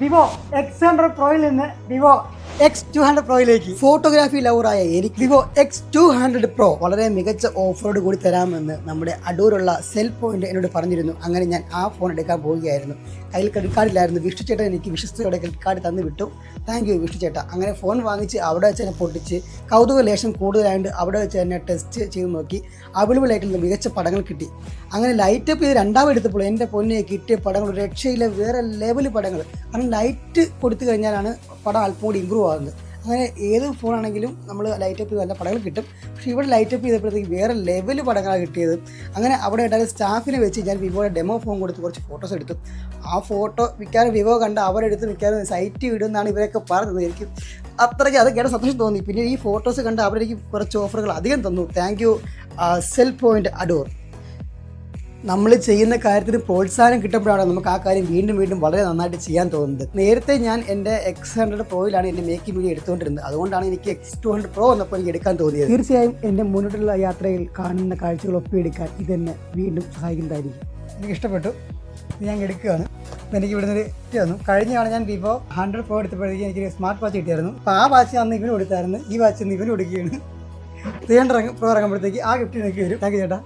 Vivo X100 പ്രോയിൽ നിന്ന് Vivo X200 പ്രോയിലേക്ക് photography ലവറായ എനിക്ക് Vivo X200 pro വളരെ മികച്ച ഓഫറോട് കൂടി തരാമെന്ന് നമ്മുടെ അടൂരുള്ള സെൽ പോയിന്റ് എന്നോട് പറഞ്ഞിരുന്നു. അങ്ങനെ ഞാൻ ആ ഫോൺ എടുക്കാൻ പോവുകയായിരുന്നു. കയ്യിൽ ക്രെഡിറ്റ് കാർഡിലായിരുന്നു. വിഷ്ണു ചേട്ടൻ എനിക്ക് വിശ്വസ്തയോടെ ക്രെഡിറ്റ് കാർഡ് തന്നു വിട്ടു. താങ്ക് യു വിഷ്ണു ചേട്ടാ. അങ്ങനെ ഫോൺ വാങ്ങിച്ച് അവിടെ വെച്ച് തന്നെ പൊട്ടിച്ച് കൗതുക ലേശം കൂടുതലായതുകൊണ്ട് അവിടെ വെച്ച് തന്നെ ടെസ്റ്റ് ചെയ്ത് നോക്കി. അവൈലബിളായിട്ടുള്ള മികച്ച പടങ്ങൾ കിട്ടി. അങ്ങനെ ലൈറ്റപ്പ് ചെയ്ത് രണ്ടാമത് എടുത്തപ്പോൾ എൻ്റെ പൊന്നെ കിട്ടിയ പടങ്ങൾ രക്ഷയിലെ വേറെ ലെവൽ പടങ്ങൾ. കാരണം ലൈറ്റ് കൊടുത്തു കഴിഞ്ഞാലാണ് പടം അല്പം കൂടി ഇമ്പ്രൂവ് ആകുന്നത്. അങ്ങനെ ഏത് ഫോണാണെങ്കിലും നമ്മൾ ലൈറ്റപ്പ് ചെയ്ത് നല്ല പടങ്ങൾ കിട്ടും. പക്ഷേ ഇവിടെ ലൈറ്റപ്പ് ചെയ്തപ്പോഴത്തേക്ക് വേറെ ലെവൽ പടങ്ങളാണ് കിട്ടിയത്. അങ്ങനെ അവിടെ ഉണ്ടായ സ്റ്റാഫിനെ വെച്ച് ഞാൻ വിവോയുടെ ഡെമോ ഫോൺ കൊടുത്ത് കുറച്ച് ഫോട്ടോസ് എടുത്തു. ആ ഫോട്ടോ മിക്കവാറും വിവോ കണ്ട് അവരെടുത്ത് മിക്കവാറും സൈറ്റ് വിടുമെന്നാണ് ഇവരൊക്കെ പറഞ്ഞത്. എനിക്ക് അത്രയ്ക്ക് അത് കേട്ട സന്തോഷം തോന്നി. പിന്നെ ഈ ഫോട്ടോസ് കണ്ട് അവരെനിക്ക് കുറച്ച് ഓഫറുകൾ അധികം തന്നു. Thank you cell point Adoor. നമ്മൾ ചെയ്യുന്ന കാര്യത്തിന് പ്രോത്സാഹനം കിട്ടുമ്പോഴാണ് നമുക്ക് ആ കാര്യം വീണ്ടും വീണ്ടും വളരെ നന്നായിട്ട് ചെയ്യാൻ തോന്നുന്നത്. നേരത്തെ ഞാൻ എൻ്റെ X100 പ്രോയിലാണ് എൻ്റെ മേക്കിംഗ് വീഡിയോ എടുത്തുകൊണ്ടിരുന്നത്. അതുകൊണ്ടാണ് എനിക്ക് X200 പ്രോ വന്നപ്പോൾ എനിക്ക് എടുക്കാൻ തോന്നിയത്. തീർച്ചയായും എൻ്റെ മുന്നോട്ടുള്ള യാത്രയിൽ കാണുന്ന കാഴ്ചകൾ ഒപ്പിയെടുക്കാൻ ഇതെന്നെ വീണ്ടും സഹായിക്കുന്നതായിരിക്കും. എനിക്ക് ഇഷ്ടപ്പെട്ടു. ഞാൻ എടുക്കുകയാണ്. അപ്പോൾ എനിക്ക് ഇവിടുന്ന് ഒരു ഗിഫ്റ്റ് തന്നു. കഴിഞ്ഞാണ് ഞാൻ വിവോ 100 പ്രോ എടുത്തപ്പോഴത്തേക്ക് എനിക്ക് സ്മാർട്ട് വാച്ച് കിട്ടിയായിരുന്നു. അപ്പോൾ ആ വാച്ച് അന്ന് ഇവനും എടുത്തായിരുന്നു. ഈ വാച്ച് ഇന്ന് ഇവനും എടുക്കുകയാണ്. 300 പ്രോ ഇറങ്ങുമ്പോഴത്തേക്ക് ആ ഗിഫ്റ്റ് എനിക്ക് വരും. താങ്ക് യു ചേട്ടാ.